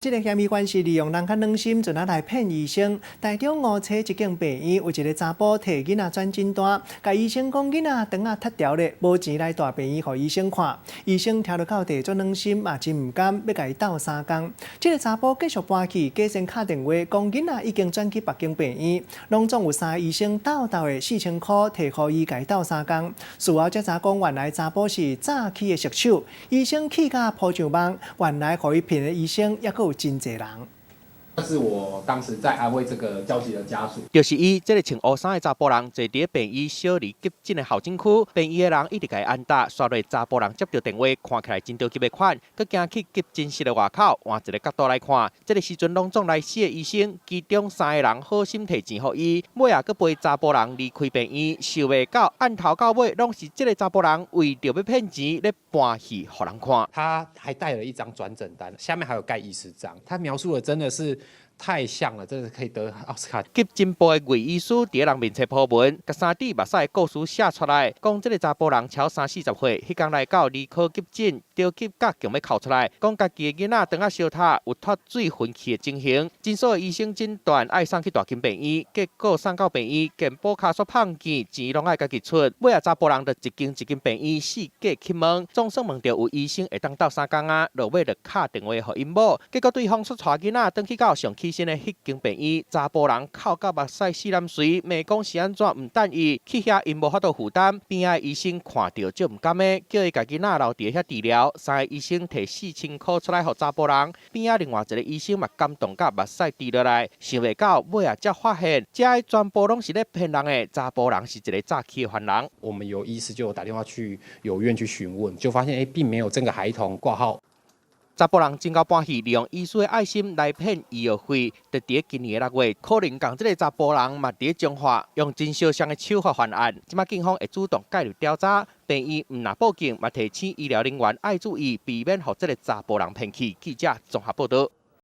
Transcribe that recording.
这个嫌疑犯是利用人较软心，就拿来骗医生。台中5车一间病院有一个查甫摕囡仔转诊单，甲医生讲囡仔肠啊塌条咧，无钱来大病院互医生看。医生听到到地足软心，嘛真唔甘，要甲伊斗3工。这个查甫继续搬去，加先敲电话讲囡仔已经转去北京病院，拢总有3个医生斗的4000块摕互伊甲伊斗3工。事后才查讲，原来查甫是早起的杀手，医生气甲扑上网，原来互伊骗的医生也有真侪人。这是我当时在安慰这个焦急的家属。就是伊这个穿乌衫的查甫人，坐伫病院小离急诊的候诊区，病院的人一直甲伊按答，刷落查甫人接到电话，看起来真着急的款，佮行去急诊室的外口，换一个角度来看，这个时阵拢总来4个医生，其中3个人好心摕钱予伊，尾啊佮陪查甫人离开病院，想袂到按头到尾拢是这个查甫人为着要骗钱，咧搬戏予人看。他还带了一张转诊单，下面还有盖医师章，他描述的真的是。太像了，真的可以得奥斯卡。急诊部的魏医师伫人面册铺文，甲3弟目屎的故事写出来，讲这个查甫人超30-40岁，迄天来到离科急诊，着急甲强要哭出来，讲家己的囡仔肠啊烧塌，有脱水分气的情形。诊所的医生诊断爱送去大金病院，结果送到病院，健保卡煞胖见，钱拢爱家己出。尾啊查甫人着一间病院四界去问，总算问到有医生会当斗3工啊，落尾着敲电话互因某，结果对方煞带囡仔转去到上起身的迄间病院，查甫人哭到目屎四淋水，骂讲是安怎唔等伊去遐，因无法度负担。边仔医生看到就唔甘的，叫伊家囡仔留伫遐治疗。3个医生摕4000块出来互查甫人，边仔另外一个医生嘛感动到目屎滴落来，想袂到尾啊才发现，这全部拢是咧骗人的。查甫人是一个诈欺的犯人。我们有医师就有打电话去有院去询问，就发现并没有这个孩童挂号。查甫人真够欢喜，利用医师的爱心来骗医药费。伫今年的6月，可能共这个查甫人嘛伫彰化用真烧伤的手法犯案。即马警方会主动介入调查，病院唔拿报警，嘛提醒医疗人员爱注意，避免互这个查甫人骗去。记者综合报道。